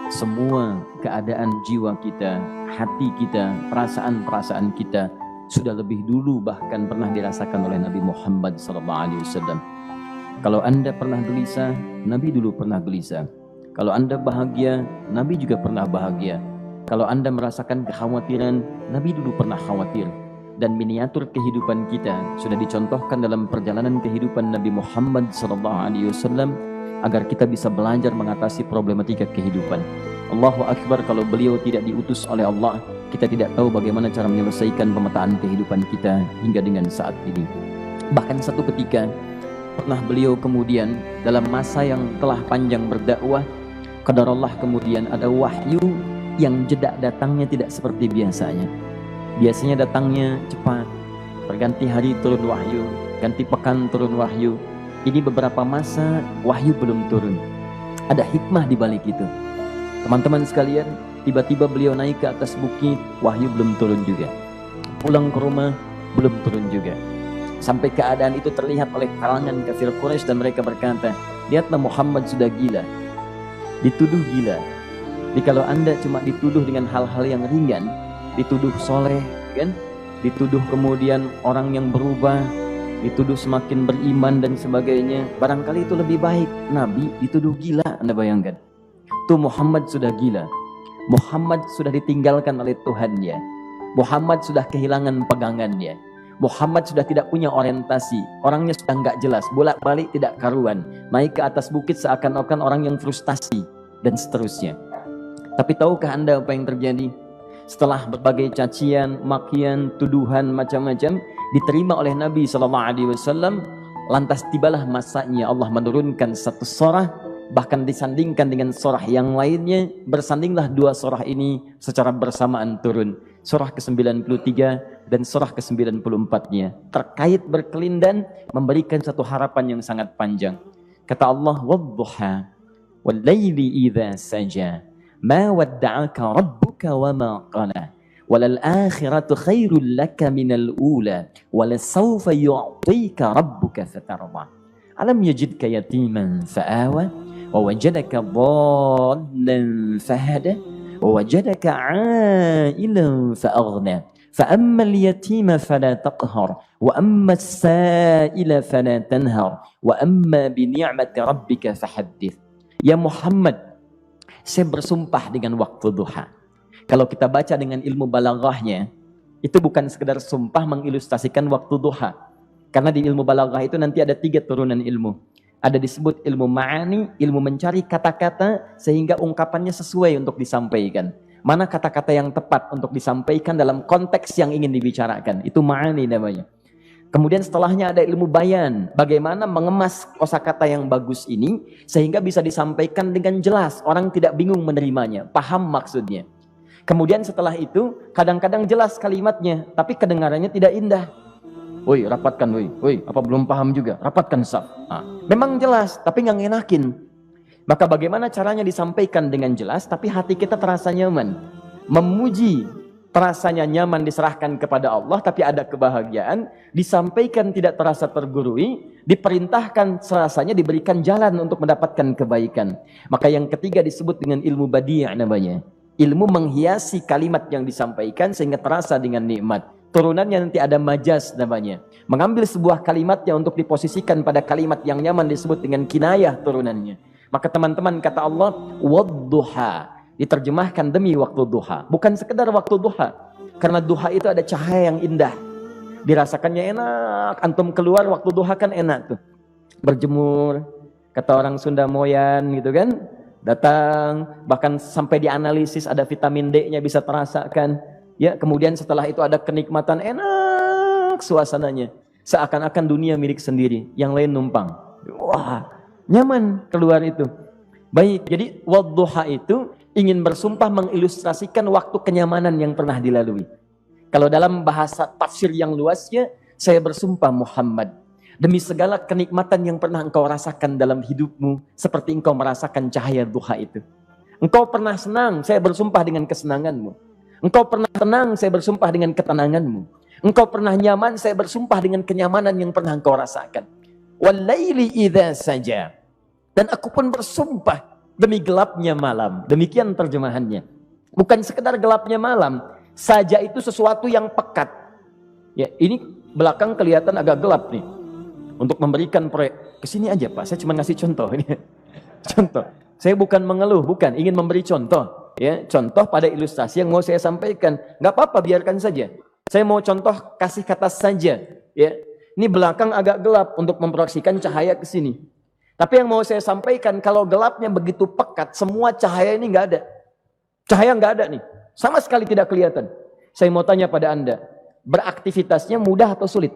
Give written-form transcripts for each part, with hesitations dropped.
semua keadaan jiwa kita, hati kita, perasaan-perasaan kita sudah lebih dulu bahkan pernah dirasakan oleh Nabi Muhammad SAW. Kalau Anda pernah gelisah, Nabi dulu pernah gelisah. Kalau Anda bahagia, Nabi juga pernah bahagia. Kalau Anda merasakan kekhawatiran, Nabi dulu pernah khawatir. Dan miniatur kehidupan kita sudah dicontohkan dalam perjalanan kehidupan Nabi Muhammad SAW agar kita bisa belajar mengatasi problematika kehidupan. Allahu Akbar, kalau beliau tidak diutus oleh Allah, kita tidak tahu bagaimana cara menyelesaikan pemetaan kehidupan kita hingga dengan saat ini. Bahkan satu ketika pernah beliau kemudian dalam masa yang telah panjang berdakwah, qadarullah kemudian ada wahyu yang jeda datangnya tidak seperti biasanya. Biasanya datangnya cepat, berganti hari turun wahyu, ganti pekan turun wahyu. Ini beberapa masa wahyu belum turun. Ada hikmah di balik itu. Teman-teman sekalian, tiba-tiba beliau naik ke atas bukit, wahyu belum turun juga. Pulang ke rumah, belum turun juga. Sampai keadaan itu terlihat oleh kalangan kafir Quraisy dan mereka berkata, lihatlah Muhammad sudah gila. Dituduh gila. Jadi kalau Anda cuma dituduh dengan hal-hal yang ringan, dituduh soleh, kan? Dituduh kemudian orang yang berubah, dituduh semakin beriman dan sebagainya, barangkali itu lebih baik. Nabi dituduh gila, Anda bayangkan. Tuh Muhammad sudah gila. Muhammad sudah ditinggalkan oleh Tuhannya. Muhammad sudah kehilangan pegangannya. Muhammad sudah tidak punya orientasi. Orangnya sudah nggak jelas, bolak-balik tidak karuan. Naik ke atas bukit seakan-akan orang yang frustasi dan seterusnya. Tapi tahukah Anda apa yang terjadi? Setelah berbagai cacian, makian, tuduhan macam-macam diterima oleh Nabi SAW, lantas tibalah masanya Allah menurunkan satu surah, bahkan disandingkan dengan surah yang lainnya. Bersandinglah dua surah ini secara bersamaan turun, surah ke-93 dan surah ke-94-nya, terkait berkelindan memberikan satu harapan yang sangat panjang. Kata Allah, wadduha wal-laili idza saja ma wadda'aka rabbuka wa ma qala walal akhiratu khairul laka minal ula walasawfa yu'tika rabbuka fatarda alam yajidka yatiman fa'awa wa wajadaka dhallan fahada wa wajadaka 'ailan fa'aghna فأما اليتيم فلا تقهر وأما السائل فلا تنهر وأما بنعمة ربك فحدث. Ya Muhammad, saya bersumpah dengan waktu duha. Kalau kita baca dengan ilmu balaghahnya, itu bukan sekedar sumpah mengilustrasikan waktu duha. Karena di ilmu balaghah itu nanti ada 3 turunan ilmu. Ada disebut ilmu ma'ani, ilmu mencari kata-kata sehingga ungkapannya sesuai untuk disampaikan. Mana kata-kata yang tepat untuk disampaikan dalam konteks yang ingin dibicarakan. Itu ma'ani namanya. Kemudian setelahnya ada ilmu bayan. Bagaimana mengemas kosakata yang bagus ini sehingga bisa disampaikan dengan jelas. Orang tidak bingung menerimanya, paham maksudnya. Kemudian setelah itu kadang-kadang jelas kalimatnya, tapi kedengarannya tidak indah. Woi, rapatkan woi, apa belum paham juga? Rapatkan saf. Memang jelas, tapi nggak ngenakin. Maka bagaimana caranya disampaikan dengan jelas tapi hati kita terasa nyaman. Memuji terasanya nyaman diserahkan kepada Allah tapi ada kebahagiaan, disampaikan tidak terasa tergurui, diperintahkan serasanya diberikan jalan untuk mendapatkan kebaikan. Maka yang ketiga disebut dengan ilmu badi' namanya. Ilmu menghiasi kalimat yang disampaikan sehingga terasa dengan nikmat. Turunannya nanti ada majaz namanya. Mengambil sebuah kalimatnya untuk diposisikan pada kalimat yang nyaman disebut dengan kinayah turunannya. Maka teman-teman kata Allah, wadduha, diterjemahkan demi waktu duha. Bukan sekedar waktu duha. Karena duha itu ada cahaya yang indah. Dirasakannya enak. Antum keluar waktu duha kan enak tuh. Berjemur, kata orang Sunda moyan gitu kan. Datang, bahkan sampai dianalisis ada vitamin D-nya bisa terasakan. Ya, kemudian setelah itu ada kenikmatan enak suasananya. Seakan-akan dunia milik sendiri, yang lain numpang. Wah, nyaman keluar itu. Baik, jadi wadduha itu ingin bersumpah mengilustrasikan waktu kenyamanan yang pernah dilalui. Kalau dalam bahasa tafsir yang luasnya, saya bersumpah Muhammad, demi segala kenikmatan yang pernah engkau rasakan dalam hidupmu, seperti engkau merasakan cahaya duha itu. Engkau pernah senang, saya bersumpah dengan kesenanganmu. Engkau pernah tenang, saya bersumpah dengan ketenanganmu. Engkau pernah nyaman, saya bersumpah dengan kenyamanan yang pernah engkau rasakan. Wal laili idza saja. Dan aku pun bersumpah demi gelapnya malam. Demikian terjemahannya. Bukan sekedar gelapnya malam, saja itu sesuatu yang pekat. Ya, ini belakang kelihatan agak gelap nih. Untuk memberikan proyek, kesini aja Pak, saya cuma ngasih contoh ini. Contoh. Saya bukan mengeluh, bukan, ingin memberi contoh. Ya, contoh pada ilustrasi yang mau saya sampaikan. Nggak apa-apa, biarkan saja. Saya mau contoh kasih kata saja. Ya, ini belakang agak gelap untuk memproyeksikan cahaya ke sini. Tapi yang mau saya sampaikan, kalau gelapnya begitu pekat, semua cahaya ini nggak ada. Cahaya nggak ada nih, sama sekali tidak kelihatan. Saya mau tanya pada Anda, beraktivitasnya mudah atau sulit?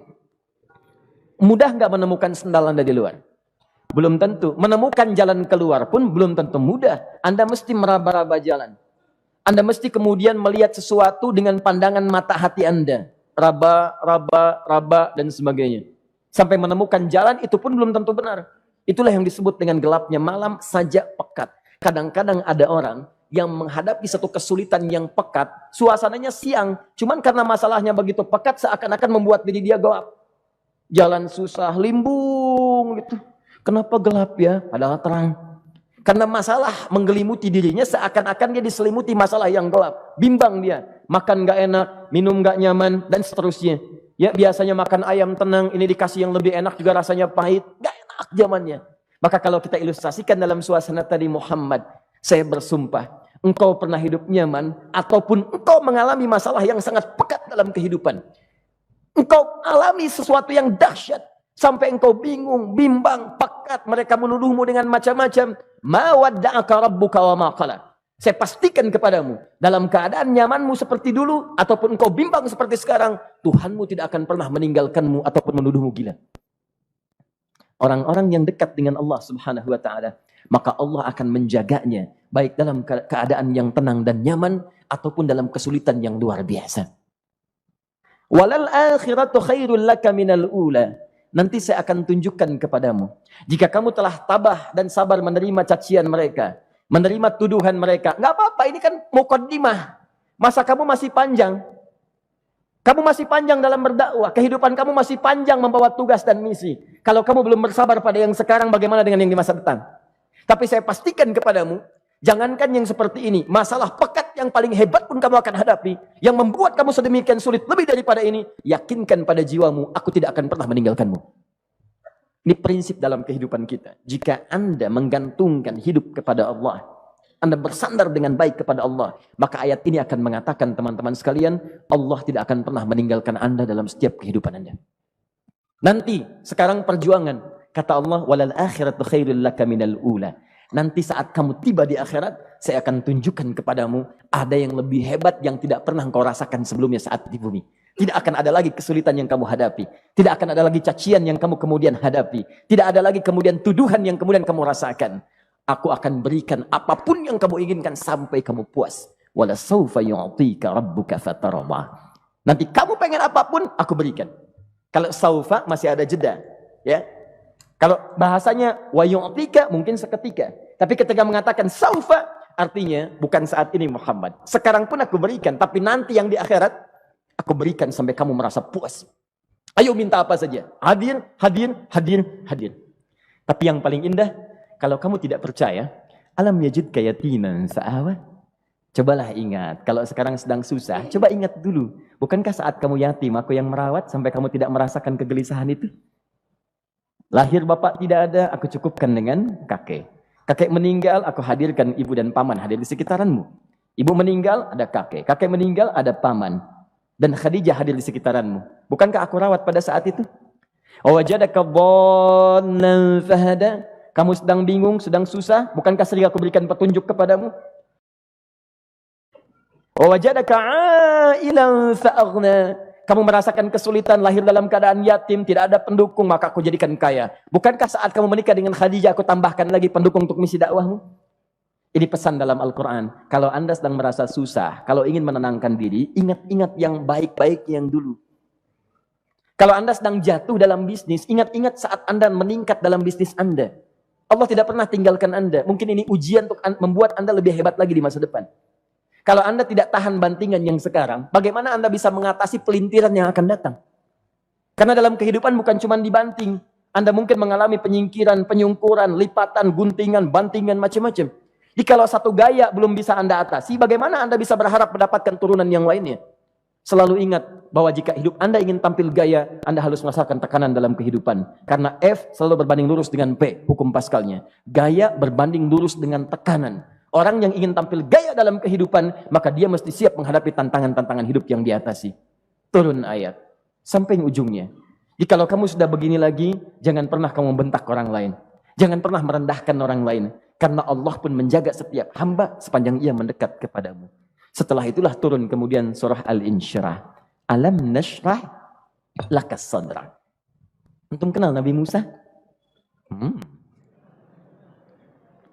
Mudah nggak menemukan sendal Anda di luar? Belum tentu. Menemukan jalan keluar pun belum tentu mudah. Anda mesti meraba-raba jalan. Anda mesti kemudian melihat sesuatu dengan pandangan mata hati Anda. Raba, dan sebagainya. Sampai menemukan jalan itu pun belum tentu benar. Itulah yang disebut dengan gelapnya malam saja pekat. Kadang-kadang ada orang yang menghadapi satu kesulitan yang pekat. Suasananya siang. Cuman karena masalahnya begitu pekat seakan-akan membuat diri dia gelap. Jalan susah, limbung gitu. Kenapa gelap ya? Padahal terang. Karena masalah menggelimuti dirinya seakan-akan dia diselimuti masalah yang gelap. Bimbang dia. Makan gak enak, minum gak nyaman, dan seterusnya. Ya, biasanya makan ayam tenang, ini dikasih yang lebih enak juga rasanya pahit. Gak enak zamannya. Maka kalau kita ilustrasikan dalam suasana tadi Muhammad, saya bersumpah, engkau pernah hidup nyaman, ataupun engkau mengalami masalah yang sangat pekat dalam kehidupan. Engkau alami sesuatu yang dahsyat. Sampai engkau bingung, bimbang, pekat. Mereka menuduhmu dengan macam-macam. Ma wadda'aka rabbuka wa ma qala. Saya pastikan kepadamu, dalam keadaan nyamanmu seperti dulu, ataupun engkau bimbang seperti sekarang, Tuhanmu tidak akan pernah meninggalkanmu ataupun menuduhmu gila. Orang-orang yang dekat dengan Allah Subhanahu wa ta'ala, maka Allah akan menjaganya, baik dalam keadaan yang tenang dan nyaman, ataupun dalam kesulitan yang luar biasa. Walal akhiratu khairul laka minal ula. Nanti saya akan tunjukkan kepadamu. Jika kamu telah tabah dan sabar menerima cacian mereka, menerima tuduhan mereka, nggak apa-apa, ini kan muqaddimah. Masa kamu masih panjang. Kamu masih panjang dalam berdakwah. Kehidupan kamu masih panjang membawa tugas dan misi. Kalau kamu belum bersabar pada yang sekarang, bagaimana dengan yang di masa depan? Tapi saya pastikan kepadamu, jangankan yang seperti ini, masalah pekat yang paling hebat pun kamu akan hadapi, yang membuat kamu sedemikian sulit lebih daripada ini, yakinkan pada jiwamu, aku tidak akan pernah meninggalkanmu. Ini prinsip dalam kehidupan kita. Jika Anda menggantungkan hidup kepada Allah, Anda bersandar dengan baik kepada Allah, maka ayat ini akan mengatakan teman-teman sekalian, Allah tidak akan pernah meninggalkan Anda dalam setiap kehidupan Anda. Nanti, sekarang perjuangan, kata Allah, walal akhiratu khairul laka minal ula. Nanti saat kamu tiba di akhirat, saya akan tunjukkan kepadamu ada yang lebih hebat yang tidak pernah engkau rasakan sebelumnya saat di bumi. Tidak akan ada lagi kesulitan yang kamu hadapi. Tidak akan ada lagi cacian yang kamu kemudian hadapi. Tidak ada lagi kemudian tuduhan yang kemudian kamu rasakan. Aku akan berikan apapun yang kamu inginkan sampai kamu puas. Wala sawfa yu'tika rabbuka fatarda. Nanti kamu pengen apapun, aku berikan. Kalau saufa masih ada jeda, ya. Kalau bahasanya wa yu'tika mungkin seketika. Tapi ketika mengatakan saufa, artinya bukan saat ini Muhammad. Sekarang pun aku berikan, tapi nanti yang di akhirat aku berikan sampai kamu merasa puas. Ayo minta apa saja. Hadir, hadir, hadir, hadir. Tapi yang paling indah, kalau kamu tidak percaya, alam yajidka yatiman fa'awa. Cobalah ingat, kalau sekarang sedang susah, coba ingat dulu. Bukankah saat kamu yatim, aku yang merawat sampai kamu tidak merasakan kegelisahan itu? Lahir bapak tidak ada, aku cukupkan dengan kakek. Kakek meninggal, aku hadirkan ibu dan paman hadir di sekitaranmu. Ibu meninggal, ada kakek. Kakek meninggal, ada paman. Dan Khadijah hadir di sekitaranmu. Bukankah aku rawat pada saat itu? Wajadaka dhallan fahada. Kamu sedang bingung, sedang susah. Bukankah sering aku berikan petunjuk kepadamu? Wajadaka ailan fa'aghna. Kamu merasakan kesulitan, lahir dalam keadaan yatim, tidak ada pendukung, maka aku jadikan kaya. Bukankah saat kamu menikah dengan Khadijah, aku tambahkan lagi pendukung untuk misi dakwahmu? Ini pesan dalam Al-Quran. Kalau Anda sedang merasa susah, kalau ingin menenangkan diri, ingat-ingat yang baik-baik yang dulu. Kalau Anda sedang jatuh dalam bisnis, ingat-ingat saat Anda meningkat dalam bisnis Anda. Allah tidak pernah tinggalkan Anda. Mungkin ini ujian untuk membuat Anda lebih hebat lagi di masa depan. Kalau Anda tidak tahan bantingan yang sekarang, bagaimana Anda bisa mengatasi pelintiran yang akan datang? Karena dalam kehidupan bukan cuma dibanting. Anda mungkin mengalami penyingkiran, penyungkuran, lipatan, guntingan, bantingan, macam-macam. Jikalau satu gaya belum bisa Anda atasi, bagaimana Anda bisa berharap mendapatkan turunan yang lainnya? Selalu ingat bahwa jika hidup Anda ingin tampil gaya, Anda harus merasakan tekanan dalam kehidupan. Karena F selalu berbanding lurus dengan P, hukum Pascalnya. Gaya berbanding lurus dengan tekanan. Orang yang ingin tampil gaya dalam kehidupan, maka dia mesti siap menghadapi tantangan-tantangan hidup yang diatasi. Turun ayat. Sampai ujungnya. Jikalau kamu sudah begini lagi, jangan pernah kamu bentak orang lain. Jangan pernah merendahkan orang lain. Karena Allah pun menjaga setiap hamba sepanjang ia mendekat kepadamu. Setelah itulah turun kemudian surah Al-Insyirah. Alam nashrah laka sadrak. Antum kenal Nabi Musa?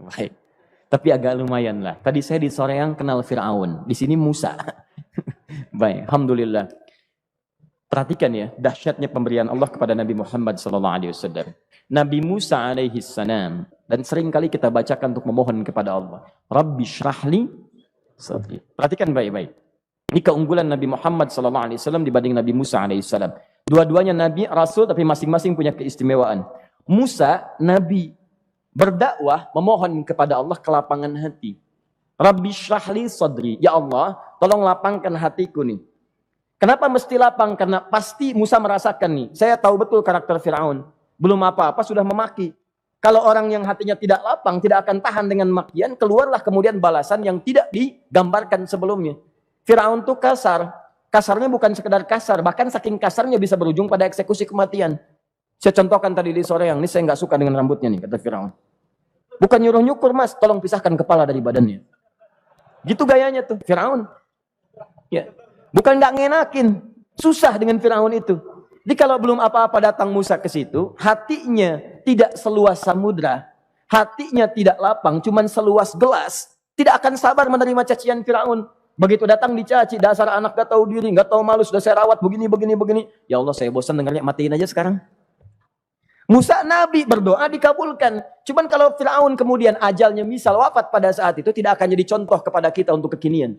Baik. Tapi agak lumayan lah. Tadi saya di Soreang kenal Fir'aun. Di sini Musa. Baik, alhamdulillah. Perhatikan ya, dahsyatnya pemberian Allah kepada Nabi Muhammad SAW. Nabi Musa alaihi salam, dan sering kali kita bacakan untuk memohon kepada Allah. Rabbi syrahli sadri. Perhatikan baik-baik. Ini keunggulan Nabi Muhammad SAW dibanding Nabi Musa alaihissalam. Dua-duanya Nabi, Rasul, tapi masing-masing punya keistimewaan. Musa, Nabi, berdakwah, memohon kepada Allah kelapangan hati. Rabbi syrahli sadri. Ya Allah, tolong lapangkan hatiku nih. Kenapa mesti lapang? Karena pasti Musa merasakan nih. Saya tahu betul karakter Fir'aun. Belum apa-apa sudah memaki. Kalau orang yang hatinya tidak lapang, tidak akan tahan dengan makian, keluarlah kemudian balasan yang tidak digambarkan sebelumnya. Fir'aun itu kasar. Kasarnya bukan sekedar kasar, bahkan saking kasarnya bisa berujung pada eksekusi kematian. Saya contohkan tadi di sore yang ini, saya nggak suka dengan rambutnya nih, kata Fir'aun. Bukan nyuruh-nyukur mas, tolong pisahkan kepala dari badannya. Gitu gayanya tuh, Fir'aun. Ya. Bukan nggak ngenakin, susah dengan Fir'aun itu. Jadi kalau belum apa-apa datang Musa ke situ, hatinya tidak seluas samudra, hatinya tidak lapang, cuman seluas gelas, tidak akan sabar menerima cacian Fir'aun. Begitu datang dicaci, dasar anak gak tahu diri, gak tahu malu, sudah saya rawat begini. Ya Allah, saya bosan dengarnya, matiin aja sekarang. Musa Nabi berdoa dikabulkan. Cuman kalau Fir'aun kemudian ajalnya misal wafat pada saat itu, tidak akan jadi contoh kepada kita untuk kekinian.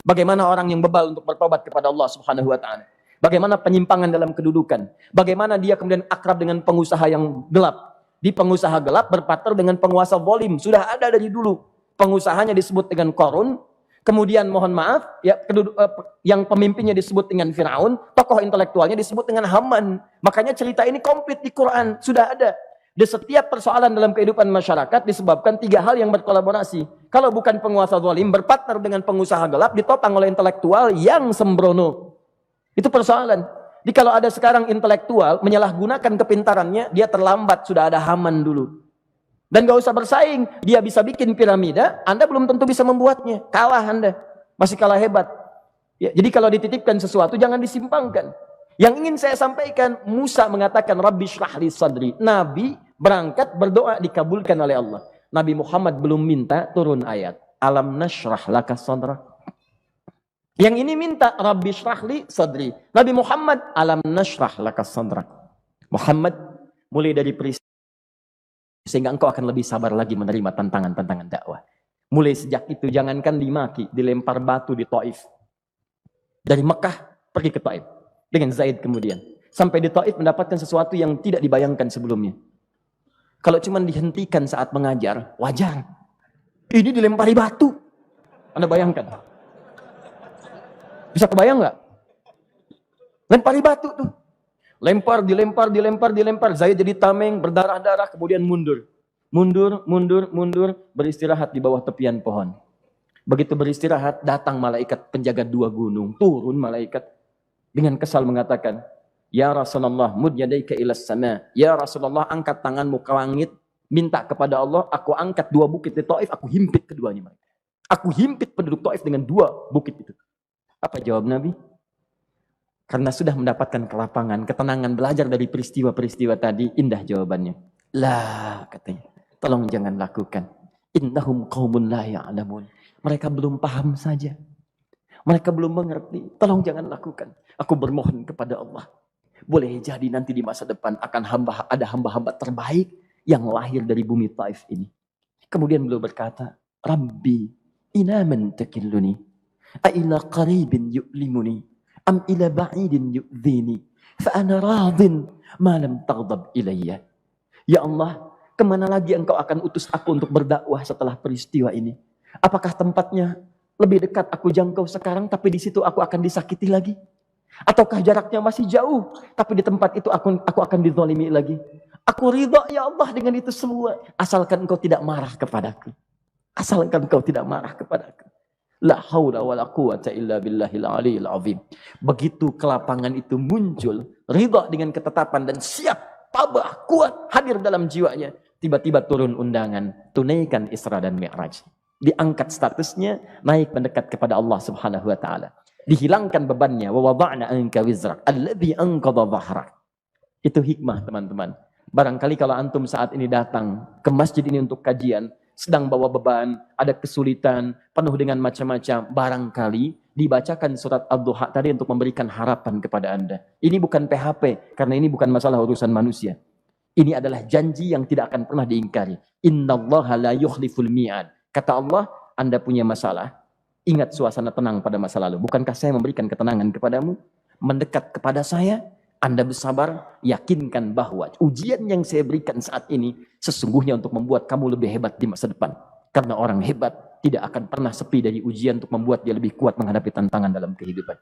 Bagaimana orang yang bebal untuk bertobat kepada Allah Subhanahu wa taala. Bagaimana penyimpangan dalam kedudukan. Bagaimana dia kemudian akrab dengan pengusaha yang gelap. Di pengusaha gelap berpartner dengan penguasa zalim. Sudah ada dari dulu. Pengusahanya disebut dengan Qarun. Kemudian mohon maaf, ya, yang pemimpinnya disebut dengan Fir'aun. Tokoh intelektualnya disebut dengan Haman. Makanya cerita ini komplit di Quran. Sudah ada. Di setiap persoalan dalam kehidupan masyarakat disebabkan tiga hal yang berkolaborasi. Kalau bukan penguasa zalim, berpartner dengan pengusaha gelap, ditopang oleh intelektual yang sembrono. Itu persoalan. Jadi kalau ada sekarang intelektual menyalahgunakan kepintarannya, dia terlambat, sudah ada Haman dulu. Dan gak usah bersaing, dia bisa bikin piramida, Anda belum tentu bisa membuatnya. Kalah Anda, masih kalah hebat. Ya, jadi kalau dititipkan sesuatu, jangan disimpangkan. Yang ingin saya sampaikan, Musa mengatakan, Rabbi syrahli sadri. Nabi berangkat berdoa dikabulkan oleh Allah. Nabi Muhammad belum minta turun ayat. Alam nashrah laka sadrak. Yang ini minta Rabbi syrahli sadri. Nabi Muhammad alam nashrah laka sadrak. Muhammad mulai dari peristiwa sehingga engkau akan lebih sabar lagi menerima tantangan-tantangan dakwah. Mulai sejak itu jangankan dimaki, dilempar batu di Taif. Dari Mekah pergi ke Taif dengan Zaid kemudian. Sampai di Taif mendapatkan sesuatu yang tidak dibayangkan sebelumnya. Kalau cuma dihentikan saat mengajar, wajar. Ini dilempari batu. Anda bayangkan? Bisa kebayang nggak? Lempari batu tuh. Dilempar. Zaid jadi tameng, berdarah-darah, kemudian mundur. Mundur, beristirahat di bawah tepian pohon. Begitu beristirahat, datang malaikat penjaga dua gunung. Turun malaikat dengan kesal mengatakan, Ya Rasulullah, mud yadaika ilas sama. Ya Rasulullah, angkat tanganmu ke langit, minta kepada Allah, aku angkat dua bukit di Taif, aku himpit keduanya mereka. Aku himpit penduduk Taif dengan dua bukit itu. Apa jawab Nabi? Karena sudah mendapatkan kelapangan, ketenangan, belajar dari peristiwa-peristiwa tadi, indah jawabannya. Lah, katanya, tolong jangan lakukan. Innahum qaumun la ya'lamun. Mereka belum paham saja. Mereka belum mengerti. Tolong jangan lakukan. Aku bermohon kepada Allah. Boleh jadi nanti di masa depan akan ada hamba-hamba terbaik yang lahir dari bumi Taif ini. Kemudian beliau berkata, Rabbi, ila man takilluni, a'ila qaribin yu'limuni, am ila ba'idin yu'dhini, fa'ana radin ma lam taghdab ilayya. Ya Allah, kemana lagi engkau akan utus aku untuk berdakwah setelah peristiwa ini? Apakah tempatnya lebih dekat aku jangkau sekarang, tapi di situ aku akan disakiti lagi? Ataukah jaraknya masih jauh, tapi di tempat itu aku akan dizalimi lagi? Aku ridha ya Allah dengan itu semua, asalkan engkau tidak marah kepadaku. Asalkan engkau tidak marah kepadaku. La haula wala quwata illa billahil aliyil azim. Begitu kelapangan itu muncul, ridha dengan ketetapan dan siap, tabah, kuat, hadir dalam jiwanya. Tiba-tiba turun undangan, tunaikan Isra dan Mi'raj. Diangkat statusnya, naik mendekat kepada Allah Subhanahu wa taala. Dihilangkan bebannya, wa wada'na anka wizrak alladzi anqadha dhahrak. Itu hikmah, teman-teman. Barangkali kalau antum saat ini datang ke masjid ini untuk kajian, sedang bawa beban, ada kesulitan, penuh dengan macam-macam, barangkali dibacakan surat Ad-Duha tadi untuk memberikan harapan kepada Anda. Ini bukan PHP, karena ini bukan masalah urusan manusia. Ini adalah janji yang tidak akan pernah diingkari. Innallaha la yukhliful mi'ad. Kata Allah, Anda punya masalah, ingat suasana tenang pada masa lalu. Bukankah saya memberikan ketenangan kepadamu? Mendekat kepada saya, Anda bersabar, yakinkan bahwa ujian yang saya berikan saat ini sesungguhnya untuk membuat kamu lebih hebat di masa depan. Karena orang hebat tidak akan pernah sepi dari ujian untuk membuat dia lebih kuat menghadapi tantangan dalam kehidupan.